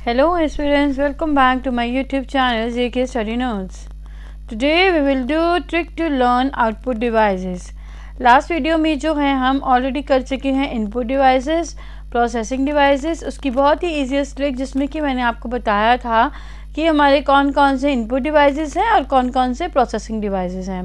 Hello students, welcome back to my YouTube channel JK Study Notes. Today we will do trick to learn output devices. Last video में जो है हम already कर चुके हैं input devices, processing devices, उसकी बहुत ही ईजीएस्ट ट्रिक जिसमें कि मैंने आपको बताया था कि हमारे कौन कौन से इनपुट डिवाइसेस हैं और कौन कौन से प्रोसेसिंग डिवाइसेस हैं।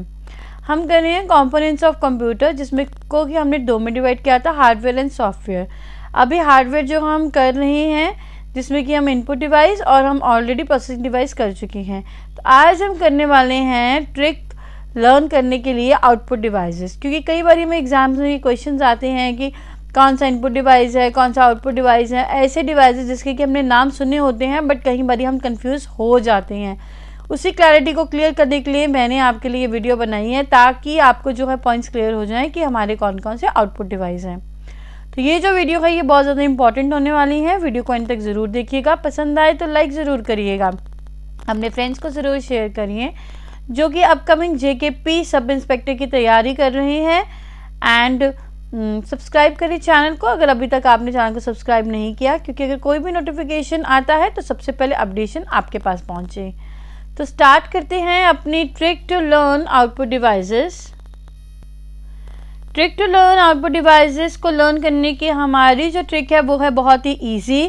हम कर रहे हैं कंपोनेंट्स ऑफ कंप्यूटर जिसमें को कि हमने दो में डिवाइड किया था, हार्डवेयर एंड सॉफ्टवेयर। अभी हार्डवेयर जो हम कर रहे हैं जिसमें कि हम इनपुट डिवाइस और हम ऑलरेडी प्रोसेसिंग डिवाइस कर चुके हैं। तो आज हम करने वाले हैं ट्रिक लर्न करने के लिए आउटपुट डिवाइसेस, क्योंकि कई बार हमें एग्जाम्स में क्वेश्चंस आते हैं कि कौन सा इनपुट डिवाइस है, कौन सा आउटपुट डिवाइस है। ऐसे डिवाइसेस जिसके कि हमने नाम सुने होते हैं बट कई बार हम कंफ्यूज हो जाते हैं। उसी क्लैरिटी को क्लियर करने के लिए मैंने आपके लिए वीडियो बनाई है ताकि आपको जो है पॉइंट्स क्लियर हो जाएं कि हमारे कौन कौन से आउटपुट डिवाइस हैं। तो ये जो वीडियो है ये बहुत ज़्यादा इंपॉर्टेंट होने वाली है। वीडियो को अंत तक ज़रूर देखिएगा, पसंद आए तो लाइक ज़रूर करिएगा, अपने फ्रेंड्स को ज़रूर शेयर करिए जो कि अपकमिंग JKP सब इंस्पेक्टर की तैयारी कर रहे हैं। एंड सब्सक्राइब करिए चैनल को अगर अभी तक आपने चैनल को सब्सक्राइब नहीं किया, क्योंकि अगर कोई भी नोटिफिकेशन आता है तो सबसे पहले अपडेशन आपके पास पहुँचे। तो स्टार्ट करते हैं अपनी trick to learn output devices. Trick to learn output devices को लर्न करने की हमारी जो ट्रिक है वो है बहुत ही इजी,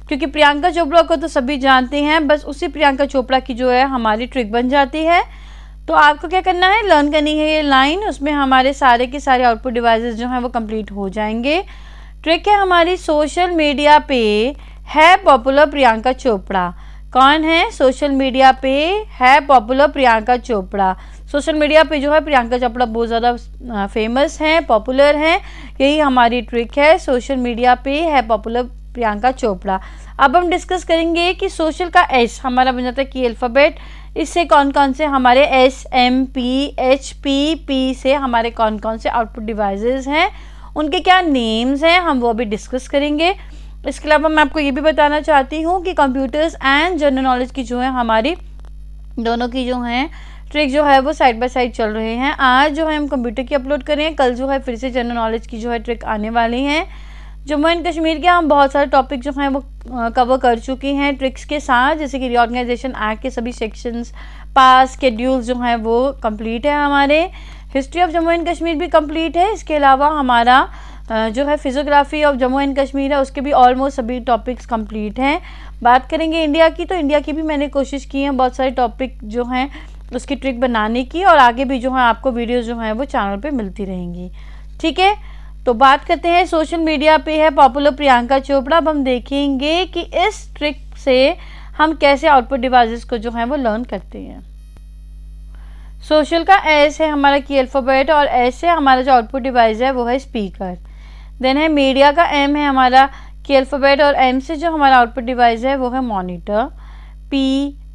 क्योंकि प्रियंका चोपड़ा को तो सभी जानते हैं, बस उसी प्रियंका चोपड़ा की जो है हमारी ट्रिक बन जाती है। तो आपको क्या करना है, लर्न करनी है ये लाइन, उसमें हमारे सारे के सारे आउटपुट डिवाइसेस जो हैं वो कंप्लीट हो जाएंगे। ट्रिक है हमारी, सोशल मीडिया पे है पॉपुलर प्रियंका चोपड़ा। कौन है? सोशल मीडिया पे है popular Priyanka Chopra. Social media पे जो है प्रियंका चोपड़ा बहुत ज़्यादा फेमस हैं, पॉपुलर हैं। यही हमारी ट्रिक है, सोशल मीडिया पे है पॉपुलर प्रियंका चोपड़ा। अब हम डिस्कस करेंगे कि सोशल का S हमारा बन जाता है की अल्फ़ाबेट। इससे कौन कौन से हमारे S, M, P, H, P से हमारे कौन कौन से आउटपुट डिवाइसेस हैं, उनके क्या नेम्स हैं, हम वो भी डिस्कस करेंगे। इसके अलावा मैं आपको ये भी बताना चाहती हूँ कि कंप्यूटर्स एंड जनरल नॉलेज की जो है हमारी दोनों की जो हैं ट्रिक जो है वो साइड बाय साइड चल रहे हैं। आज जो है हम कंप्यूटर की अपलोड करें, कल जो है फिर से जनरल नॉलेज की जो है ट्रिक आने वाली हैं। जम्मू एंड कश्मीर के हम बहुत सारे टॉपिक जो हैं वो कवर कर चुके हैं ट्रिक्स के साथ, जैसे कि रीऑर्गेनाइजेशन एक्ट के सभी सेक्शंस, पास शेड्यूल्स जो हैं वो कंप्लीट है हमारे। History of Jammu and Kashmir भी कंप्लीट है। इसके अलावा हमारा जो है physiography of Jammu and Kashmir है, उसके भी ऑलमोस्ट सभी टॉपिक्स कंप्लीट हैं। बात करेंगे इंडिया की, तो इंडिया की भी मैंने कोशिश की है बहुत सारे टॉपिक जो हैं उसकी ट्रिक बनाने की, और आगे भी जो है आपको वीडियोस जो हैं वो चैनल पे मिलती रहेंगी। ठीक है, तो बात करते हैं सोशल मीडिया पे है पॉपुलर प्रियंका चोपड़ा। अब हम देखेंगे कि इस ट्रिक से हम कैसे आउटपुट डिवाइसेस को जो है वो लर्न करते हैं। सोशल का S है हमारा की अल्फ़ाबेट, और S से हमारा जो आउटपुट डिवाइस है वो है स्पीकर। देन है मीडिया का M है हमारा की अल्फ़ाबेट, और M से जो हमारा आउटपुट डिवाइस है वो है मॉनिटर।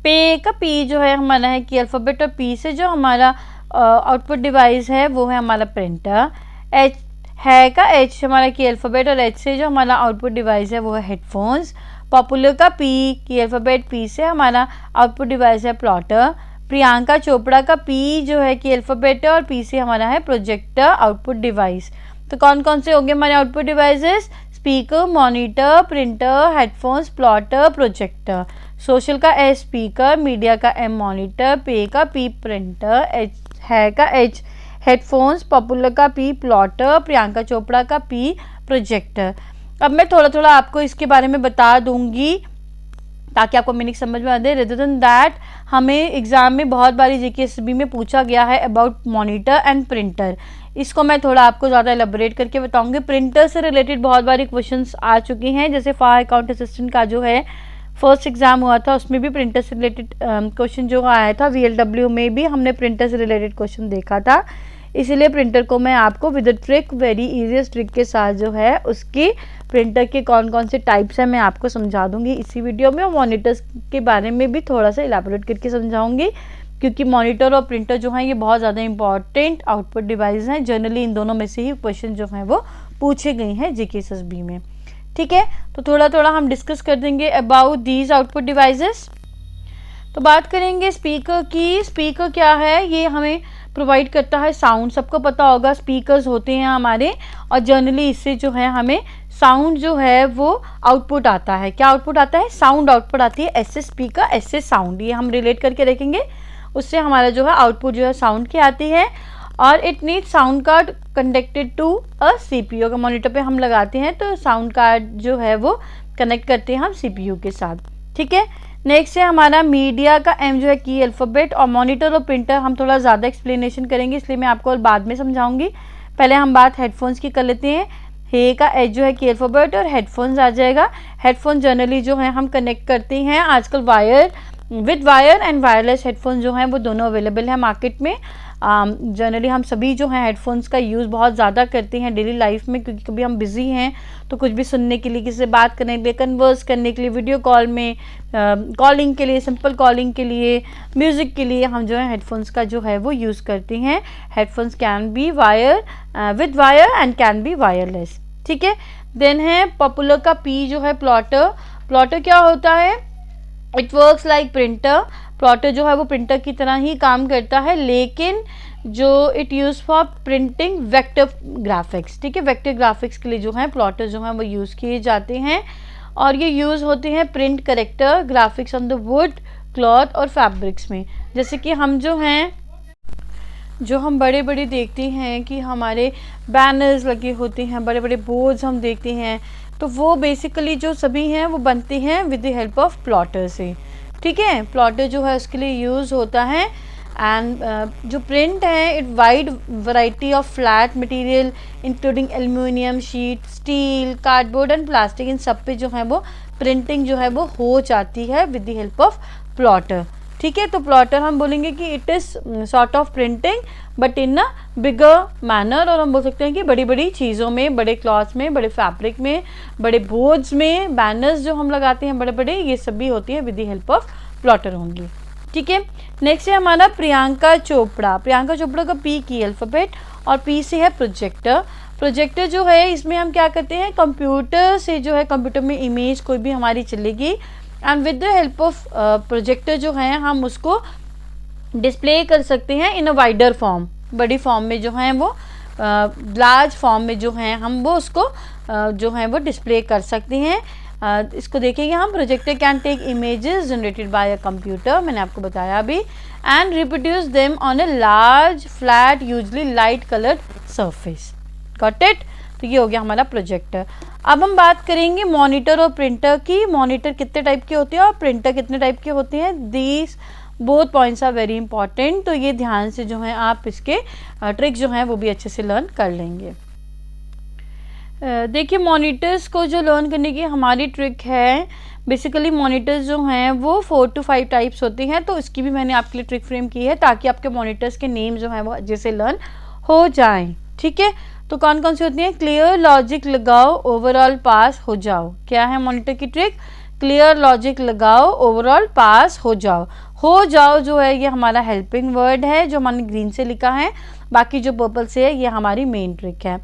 पे का P जो है हमारा है की अल्फ़ाबेट, और P से जो हमारा आउटपुट डिवाइस है वो है हमारा प्रिंटर। H है का H हमारा की अल्फ़ाबेट, और H से जो हमारा आउटपुट डिवाइस है वो है हेडफोन्स। पॉपुलर का P की अल्फ़ाबेट, P से हमारा आउटपुट डिवाइस है प्लॉटर। प्रियंका चोपड़ा का P जो है की अल्फ़ाबेट है, और P से हमारा है प्रोजेक्टर आउटपुट डिवाइस। तो कौन कौन से होंगे हमारे output devices? Speaker, monitor, printer, headphones, plotter, projector. Social का S स्पीकर, मीडिया का M मॉनिटर, पे का P प्रिंटर, H है का H हेडफोन्स, पॉपुलर का P प्लॉटर, प्रियंका चोपड़ा का P प्रोजेक्टर। अब मैं थोड़ा थोड़ा आपको इसके बारे में बता दूंगी ताकि आपको मीनिंग समझ में आ जाए। रेदर देन दैट हमें एग्जाम में बहुत बारी JKSB में पूछा गया है अबाउट मॉनिटर एंड प्रिंटर, इसको मैं थोड़ा आपको ज़्यादा एलेबोरेट करके बताऊंगी। प्रिंटर से रिलेटेड बहुत बारी क्वेश्चंस आ चुके हैं, जैसे फायर अकाउंट असिस्टेंट का जो है फर्स्ट एग्जाम हुआ था उसमें भी प्रिंटर से रिलेटेड क्वेश्चन जो आया था। VLW में भी हमने प्रिंटर से रिलेटेड क्वेश्चन देखा था, इसीलिए प्रिंटर को मैं आपको with trick, very easiest trick के साथ जो है उसकी प्रिंटर के कौन कौन से टाइप्स हैं मैं आपको समझा दूंगी इसी वीडियो में। और मॉनिटर्स के बारे में भी थोड़ा सा इलेबोरेट करके समझाऊंगी, क्योंकि मॉनिटर और प्रिंटर जो हैं ये बहुत ज़्यादा इंपॉर्टेंट आउटपुट डिवाइस हैं। जनरली इन दोनों में से ही क्वेश्चन जो हैं वो पूछे गए हैं JKSB में। ठीक है, तो थोड़ा थोड़ा हम डिस्कस कर देंगे अबाउट दीज आउटपुट डिवाइसेस। तो बात करेंगे स्पीकर की। स्पीकर क्या है, ये हमें प्रोवाइड करता है साउंड। सबको पता होगा स्पीकर्स होते हैं हमारे, और जनरली इससे जो है हमें साउंड जो है वो आउटपुट आता है। क्या आउटपुट आता है, साउंड आउटपुट आती है। ऐसे स्पीकर ऐसे साउंड, ये हम रिलेट करके रखेंगे, उससे हमारा जो है आउटपुट जो है साउंड की आती है। और it need sound card connected to a CPU. अगर मॉनिटर पे हम लगाते हैं तो साउंड कार्ड जो है वो कनेक्ट करते हैं हम सीपीयू के साथ, ठीक है। नेक्स्ट है हमारा मीडिया का एम जो है की अल्फ़ाबेट। और मॉनिटर और प्रिंटर हम थोड़ा ज़्यादा एक्सप्लेनेशन करेंगे, इसलिए मैं आपको और बाद में समझाऊंगी। पहले हम बात हेडफोन्स की कर लेते हैं। हे का एच जो है की अल्फ़ाबेट और हेडफोन्स आ जाएगा। हेडफोन जनरली जो है हम कनेक्ट करते हैं आजकल wire, with wire and wireless headphone जो हैं वो दोनों अवेलेबल है मार्केट में। जनरली हम सभी जो हैं हेडफोन्स का यूज़ बहुत ज़्यादा करते हैं डेली लाइफ में, क्योंकि कभी हम बिज़ी हैं तो कुछ भी सुनने के लिए, किसी से बात करने के लिए, कन्वर्स करने के लिए, वीडियो कॉल में, कॉलिंग के लिए, सिंपल कॉलिंग के लिए, म्यूज़िक के लिए हम जो है हेडफोन्स का जो है वो यूज़ करते हैं। Headphones can be wire, with wire and can be wireless, ठीक है। देन है पॉपुलर का पी जो है प्लॉटर। प्लॉटर क्या होता है, it works like printer. Plotter जो है वो प्रिंटर की तरह ही काम करता है, लेकिन जो it use for printing vector graphics, ठीक है। वेक्टर ग्राफिक्स के लिए जो है प्लॉटर जो है वो यूज़ किए जाते हैं, और ये यूज़ होते हैं print character graphics on the wood, cloth और फैब्रिक्स में। जैसे कि हम जो हैं, जो हम बड़े बड़े देखते हैं कि हमारे बैनर्स लगे होते हैं, बड़े बड़े बोर्ड्स हम देखते हैं, तो वो बेसिकली जो सभी हैं वो बनते हैं with the help of plotter से, ठीक है। प्लॉटर जो है उसके लिए यूज़ होता है। एंड जो प्रिंट है, it wide variety of flat material including aluminium sheet, steel, cardboard and plastic, इन सब पे जो है वो प्रिंटिंग जो है वो हो जाती है with the help of plotter, ठीक है। तो प्लॉटर हम बोलेंगे कि it is sort of printing but in a bigger manner. और हम बोल सकते हैं कि बड़ी बड़ी चीज़ों में, बड़े क्लॉथ्स में, बड़े फैब्रिक में, बड़े बोर्ड्स में, बैनर्स जो हम लगाते हैं बड़े बड़े, ये सब भी होती है with the help of plotter होंगी, ठीक है। नेक्स्ट है हमारा प्रियंका चोपड़ा। प्रियंका चोपड़ा का पी की अल्फ़ाबेट, और पी से है प्रोजेक्टर। प्रोजेक्टर जो है इसमें हम क्या करते हैं, कंप्यूटर से जो है, कंप्यूटर में इमेज कोई भी हमारी चलेगी, and with the help of projector जो है हम उसको डिस्प्ले कर सकते हैं इन अ वाइडर फॉर्म, बड़ी फॉर्म में जो है वो, लार्ज फॉर्म में जो है हम वो उसको जो है वो डिस्प्ले कर सकते हैं। इसको देखेंगे हम। Projector can take images generated by a computer, मैंने आपको बताया अभी, and reproduce them on a large flat usually light coloured surface. Got it. तो ये हो गया हमारा प्रोजेक्टर। अब हम बात करेंगे मॉनिटर और प्रिंटर की। मॉनिटर कितने टाइप के होते हैं और प्रिंटर कितने टाइप के होते हैं, these both points are very important. तो ये ध्यान से जो है आप इसके ट्रिक्स जो हैं वो भी अच्छे से लर्न कर लेंगे। देखिए मॉनिटर्स को जो लर्न करने की हमारी ट्रिक है, बेसिकली मॉनिटर्स जो हैं वो 4 to 5 टाइप्स होते हैं, तो इसकी भी मैंने आपके लिए ट्रिक फ्रेम की है ताकि आपके मॉनिटर्स के नेम जो हैं वो अच्छे से लर्न हो जाएं, ठीक है। तो कौन कौन सी होती हैं, क्लियर लॉजिक लगाओ, ओवरऑल पास हो जाओ। क्या है मॉनिटर की ट्रिक, क्लियर लॉजिक लगाओ, ओवरऑल पास हो जाओ। हो जाओ जो है ये हमारा हेल्पिंग वर्ड है जो मैंने ग्रीन से लिखा है, बाकी जो पर्पल से है ये हमारी मेन ट्रिक है।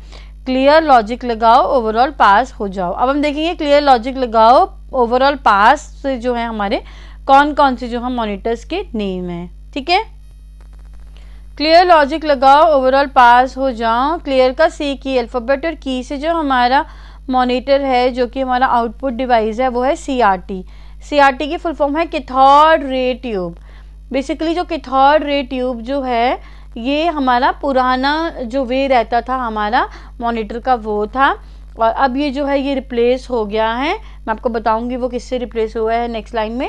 क्लियर लॉजिक लगाओ, ओवरऑल पास हो जाओ। अब हम देखेंगे क्लियर लॉजिक लगाओ, ओवरऑल पास से जो है हमारे कौन कौन से जो हम मॉनिटर्स के नेम हैं, ठीक है। क्लियर लॉजिक लगाओ, ओवरऑल पास हो जाओ। क्लियर का सी की अल्फ़ाबेट और की से जो हमारा मॉनिटर है जो कि हमारा आउटपुट डिवाइस है वो है CRT। CRT की फुल फॉर्म है कैथोड रे ट्यूब। बेसिकली जो कैथोड रे ट्यूब जो है ये हमारा पुराना जो वे रहता था हमारा मॉनिटर का वो था, और अब ये जो है ये रिप्लेस हो गया है। मैं आपको बताऊंगी वो किससे रिप्लेस हुआ है नेक्स्ट लाइन में।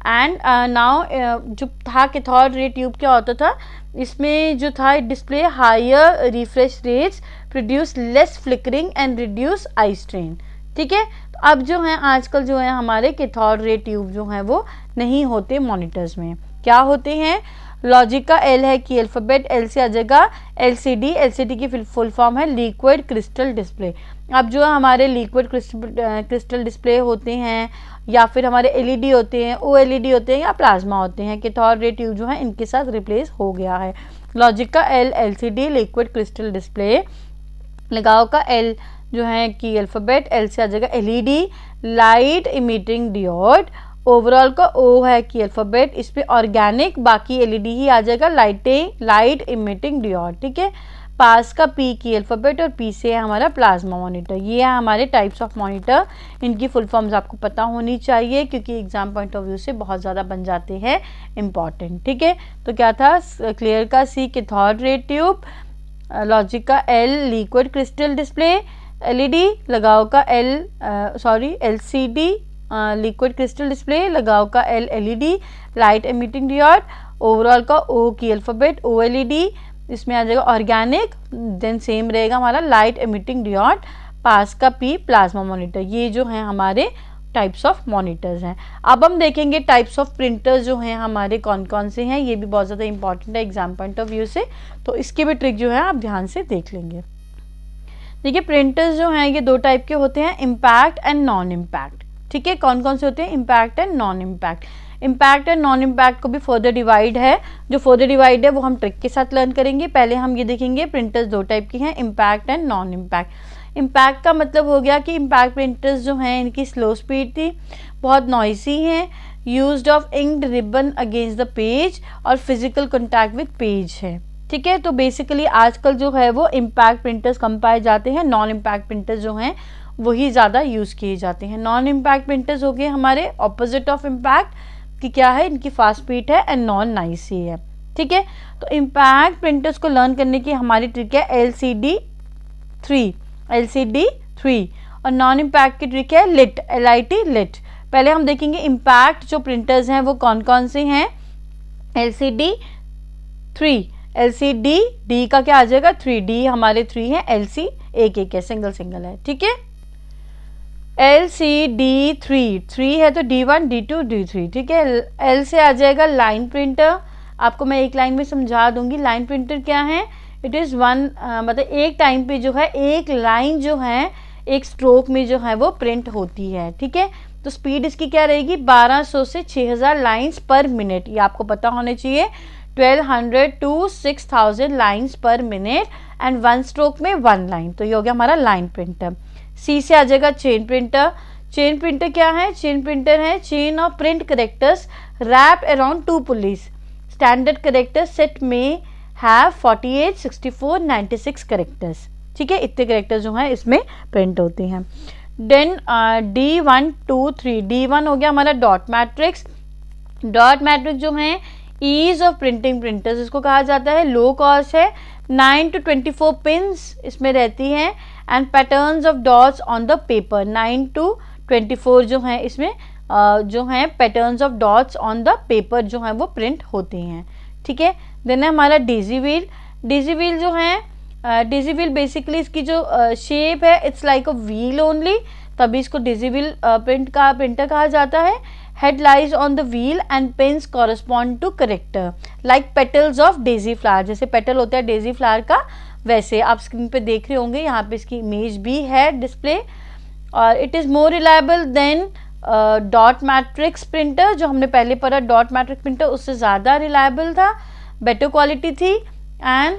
एंड नाउ जो था कैथोड रे ट्यूब क्या होता था, इसमें जो था display higher refresh rates, produce less flickering and reduce eye strain, ठीक है। तो अब जो है आजकल जो है हमारे कैथोड रे ट्यूब जो है वो नहीं होते मॉनिटर्स में। क्या होते हैं, लॉजिक का एल है की अल्फ़ाबेट, एल से आ जाएगा LCD। LCD की फुल फॉर्म है लिक्विड क्रिस्टल डिस्प्ले। अब जो हमारे लिक्विड क्रिस्टल डिस्प्ले होते हैं या फिर हमारे LED होते हैं, OLED होते हैं या प्लाज्मा होते हैं, कैथोड रे ट्यूब जो है इनके साथ रिप्लेस हो गया है। लॉजिक का L LCD liquid crystal display, लगाओ का L जो है की अल्फ़ाबेट, L से आ जाएगा LED light emitting diode, overall का ओ है की अल्फ़ाबेट, इस पे ऑर्गेनिक, बाकी एलईडी ही आ जाएगा, लाइट इमिटिंग डियोड, ठीक है। पास का पी की अल्फ़ाबेट और पी से है हमारा प्लाज्मा मॉनिटर। ये है हमारे टाइप्स ऑफ मॉनिटर। इनकी फुल फॉर्म्स आपको पता होनी चाहिए क्योंकि एग्जाम पॉइंट ऑफ व्यू से बहुत ज़्यादा बन जाते हैं इम्पॉर्टेंट, ठीक है। तो क्या था, क्लियर का C cathode ray tube, logic का L liquid crystal display, LED लगाओ का एलसीडी लिक्विड क्रिस्टल डिस्प्ले, लगाओ का L LED light emitting diode, overall का ओ की अल्फ़ाबेट ओएलईडी, इसमें आ जाएगा ऑर्गेनिक, देन सेम रहेगा हमारा लाइट एमिटिंग डियोड, पास का पी प्लाज्मा मॉनिटर। ये जो हैं हमारे टाइप्स ऑफ मॉनिटर्स हैं। अब हम देखेंगे टाइप्स ऑफ प्रिंटर्स जो हैं हमारे कौन कौन से हैं। ये भी बहुत ज़्यादा इंपॉर्टेंट है एग्जाम पॉइंट ऑफ व्यू से, तो इसकी भी ट्रिक जो है आप ध्यान से देख लेंगे। देखिए प्रिंटर्स जो हैं ये दो टाइप के होते हैं, इम्पैक्ट एंड नॉन इम्पैक्ट, ठीक है। कौन कौन से होते हैं, impact and non impact. Impact and non impact को भी फर्दर डिवाइड है, जो फर्दर डिवाइड है वो हम ट्रिक के साथ लर्न करेंगे। पहले हम ये देखेंगे प्रिंटर्स दो टाइप की हैं, impact and non impact. Impact का मतलब हो गया कि इम्पैक्ट प्रिंटर्स जो हैं इनकी स्लो स्पीड थी, बहुत नॉइसी हैं, used of inked ribbon against the page और फिजिकल कॉन्टैक्ट विद पेज है, ठीक है। तो बेसिकली आजकल जो है वो इम्पैक्ट प्रिंटर्स कम पाए जाते हैं, नॉन इम्पैक्ट प्रिंटर्स जो हैं वही ज़्यादा यूज़ किए जाते हैं। नॉन इम्पैक्ट प्रिंटर्स हो गए हमारे ऑपोजिट ऑफ इम्पैक्ट कि क्या है, इनकी फास्ट स्पीड है एंड नॉन नाइसी है, ठीक है। तो इम्पैक्ट प्रिंटर्स को लर्न करने की हमारी ट्रिक है LCD 3 और नॉन इम्पैक्ट की ट्रिक है LIT लिट। पहले हम देखेंगे इम्पैक्ट जो प्रिंटर्स हैं वो कौन कौन से हैं। LCD 3, LCD D का क्या आ जाएगा 3D, हमारे 3 हैं, LC एक है, सिंगल है, ठीक है। LCD 3 है तो D1 D2 D3, ठीक है। L से आ जाएगा लाइन प्रिंटर, आपको मैं एक लाइन में समझा दूंगी। लाइन प्रिंटर क्या है, इट इज़ वन, मतलब एक टाइम पे जो है एक लाइन जो है एक स्ट्रोक में जो है वो प्रिंट होती है, ठीक है। तो स्पीड इसकी क्या रहेगी, 1200 से 6000 लाइन्स पर मिनट, ये आपको पता होने चाहिए। 1200 to 6000 लाइन्स पर मिनट एंड वन स्ट्रोक में वन लाइन, तो ये हो गया हमारा लाइन प्रिंटर। सी से आ जाएगा चेन प्रिंटर। चेन प्रिंटर क्या है, चेन प्रिंटर है chain of print characters wrapped around 2 police. Standard character set में हैव 48, 64, 96 करेक्टर्स, ठीक है। इतने करेक्टर्स जो हैं इसमें प्रिंट होते हैं। देन D1 2 3, D1 हो गया हमारा डॉट मैट्रिक्स। डॉट मैट्रिक्स जो है ईज ऑफ प्रिंटिंग प्रिंटर्स इसको कहा जाता है, लो कॉस्ट है, 9 to 24 पिंस इसमें रहती हैं and patterns of dots on the paper. 9 to 24 जो है इसमें जो है patterns of dots on the paper जो है वो प्रिंट होते हैं, ठीक है। देन है हमारा डेजी व्हील। डेजी व्हील जो है, डेजी व्हील बेसिकली इसकी जो शेप है it's like a wheel only, तभी इसको डेजी व्हील प्रिंटर कहा जाता है। Head lies on the wheel and pens correspond to character like petals of daisy flower, जैसे पेटल होता है डेजी फ्लावर का वैसे आप स्क्रीन पे देख रहे होंगे, यहाँ पे इसकी इमेज भी है डिस्प्ले। और it is more reliable then dot matrix printer, जो हमने पहले पढ़ा डॉट मैट्रिक्स प्रिंटर उससे ज़्यादा रिलायबल था, बेटर क्वालिटी थी एंड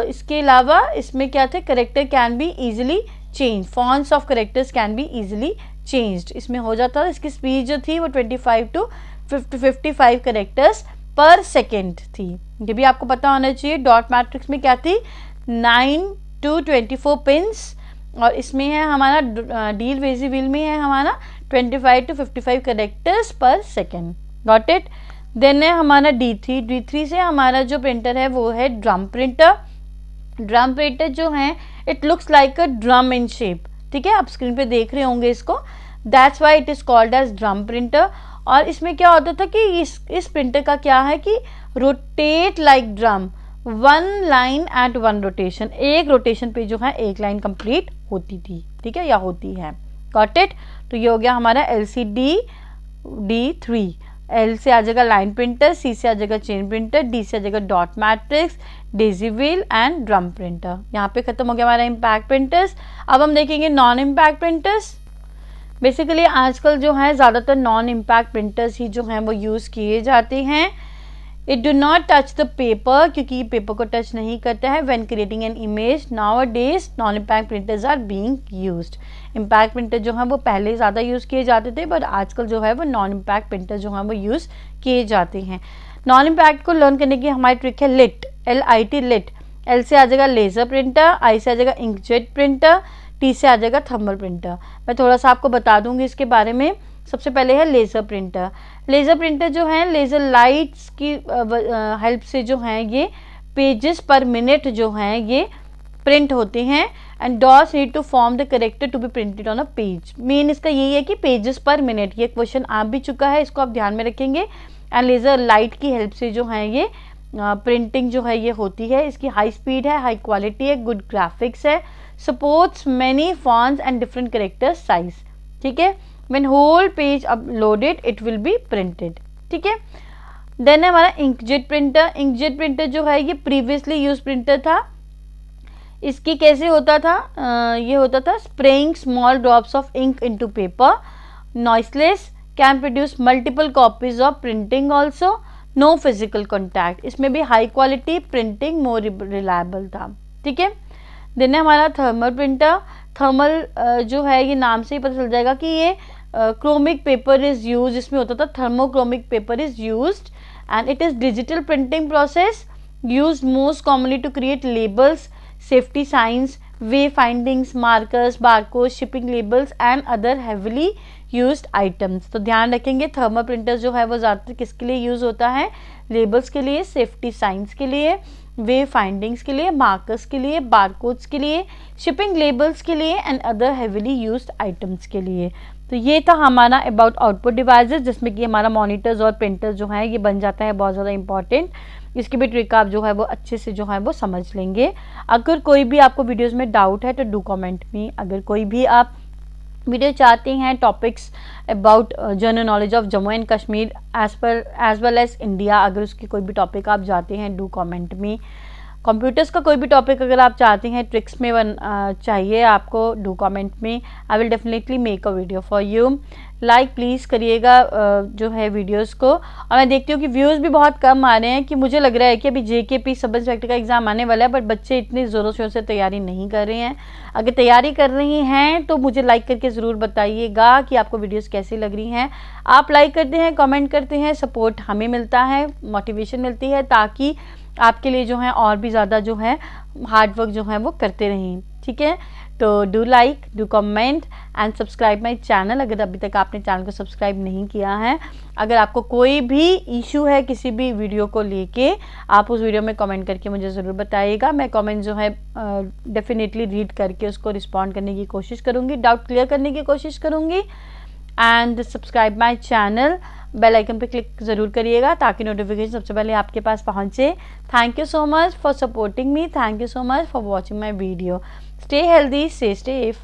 इसके अलावा इसमें क्या थे, character can be easily change, fonts of characters can be easily changed, इसमें हो जाता था। इसकी स्पीड जो थी वो 25 to 55 करेक्टर्स पर सेकेंड थी, ये भी आपको पता होना चाहिए। डॉट मैट्रिक्स में क्या थी, 9 to 24 पिंस और इसमें है हमारा डील वेजी व्हील में है हमारा 25 to 55 करेक्टर्स पर सेकेंड, गॉट इट। देन है हमारा D3 से हमारा जो प्रिंटर है वो है ड्रम प्रिंटर। ड्रम प्रिंटर जो है it looks like a drum in shape, ठीक है, आप स्क्रीन पे देख रहे होंगे इसको, that's why it is called as drum printer. और इसमें क्या होता था कि इस प्रिंटर का क्या है कि rotate like drum, one line at one rotation, एक रोटेशन पे जो है एक लाइन कंप्लीट होती थी, ठीक है, या होती है, गॉट इट। तो ये हो गया हमारा LCD D3। L से आ जाएगा लाइन प्रिंटर, C से आ जाएगा चेन प्रिंटर, D से आ जाएगा dot matrix, Daisy wheel and drum printer. यहाँ पे खत्म हो गया हमारा इम्पैक्ट प्रिंटर्स। अब हम देखेंगे नॉन इम्पैक्ट प्रिंटर्स। बेसिकली आजकल जो है ज़्यादातर नॉन इम्पैक्ट प्रिंटर्स ही जो हैं वो यूज़ किए जाते हैं। It do not touch the paper, क्योंकि पेपर को टच नहीं करता है। When creating an image nowadays non impact printers are being used. Impact printer जो है वो पहले ज़्यादा यूज़ किए जाते थे, बट आजकल जो है वो नॉन इम्पैक्ट प्रिंटर जो है वो यूज़ किए जाते हैं। नॉन इम्पैक्ट को लर्न करने की हमारी ट्रिक है लिट, LIT लिट। L से आ जाएगा लेज़र प्रिंटर, I से आ जाएगा इंकजेट प्रिंटर, T से आ जाएगा थर्मल प्रिंटर। मैं थोड़ा सा आपको बता दूंगी इसके बारे में। सबसे पहले है लेज़र प्रिंटर। लेज़र प्रिंटर जो है लेज़र लाइट्स की हेल्प से जो है ये पेजेस पर मिनट जो हैं ये प्रिंट होते हैं। And dots need to form the character to be printed on a page. Main इसका यही है कि पेजेस पर मिनट, ये क्वेश्चन आ भी चुका है, इसको आप ध्यान में रखेंगे। एंड लेज़र लाइट की हेल्प से जो है ये प्रिंटिंग जो है ये होती है। इसकी हाई स्पीड है, हाई क्वालिटी है, गुड ग्राफिक्स है, supports many fonts and different character size. ठीक है, when whole page uploaded it will be printed. ठीक है, देन है हमारा इंकजेट प्रिंटर। इंकजेट प्रिंटर जो है ये प्रीवियसली यूज प्रिंटर था। इसकी कैसे होता था, ये होता था spraying small drops of ink into paper, noiseless, can produce multiple copies of printing also, no physical contact. इसमें भी high quality printing, more reliable था। ठीक है, देन है हमारा थर्मल प्रिंटर। थर्मल जो है ये नाम से ही पता चल जाएगा कि ये क्रोमिक पेपर इज यूज, इसमें होता था thermochromic paper is used and it is digital printing process used most commonly to create labels, safety science, way findings, markers, barcode, shipping labels and other heavily used items. तो ध्यान रखेंगे thermal printer जो है वो ज़्यादातर किसके लिए use होता है, लेबल्स के लिए, सेफ्टी साइंस के लिए, वे फाइंडिंग्स के लिए, मार्कर्स के लिए, बारकोड्स के लिए, शिपिंग लेबल्स के लिए and other heavily used items के लिए। तो ये था हमारा अबाउट आउटपुट डिवाइसेस, जिसमें कि हमारा मॉनिटर्स और प्रिंटर्स जो है ये बन जाता है बहुत ज़्यादा इंपॉर्टेंट। इसकी भी ट्रिक आप जो है वो अच्छे से जो है वो समझ लेंगे। अगर कोई भी आपको वीडियोस में डाउट है तो डू कमेंट मी। अगर कोई भी आप वीडियो चाहते हैं topics about general knowledge of Jammu and Kashmir as well as India, अगर उसकी कोई भी टॉपिक आप चाहते हैं डू कमेंट मी। कंप्यूटर्स का कोई भी टॉपिक अगर आप चाहते हैं, ट्रिक्स में चाहिए आपको, डू कमेंट में, I will definitely make a video for you. Like please करिएगा जो है वीडियोस को। और मैं देखती हूँ कि व्यूज़ भी बहुत कम आ रहे हैं, कि मुझे लग रहा है कि अभी JKP सब इंस्पेक्टर का एग्ज़ाम आने वाला है, बट बच्चे इतने ज़ोरों शोर से तैयारी नहीं कर रहे हैं। अगर तैयारी कर रही हैं तो मुझे लाइक करके ज़रूर बताइएगा कि आपको वीडियोज़ कैसी लग रही हैं। आप लाइक करते हैं, कमेंट करते हैं, सपोर्ट हमें मिलता है, मोटिवेशन मिलती है, ताकि आपके लिए जो है और भी ज़्यादा जो है हार्ड वर्क जो है वो करते रहें। ठीक है, तो do like, do comment and subscribe my channel अगर अभी तक आपने चैनल को सब्सक्राइब नहीं किया है। अगर आपको कोई भी इशू है किसी भी वीडियो को लेके, आप उस वीडियो में कमेंट करके मुझे ज़रूर बताइएगा। मैं कमेंट जो है डेफिनेटली रीड करके उसको रिस्पॉन्ड करने की कोशिश करूँगी, डाउट क्लियर करने की कोशिश करूँगी। And subscribe my channel, bell icon पे क्लिक ज़रूर करिएगा ताकि नोटिफिकेशन सबसे पहले आपके पास पहुँचे। Thank you so much for supporting me, thank you so much for watching my video. Stay healthy, stay safe.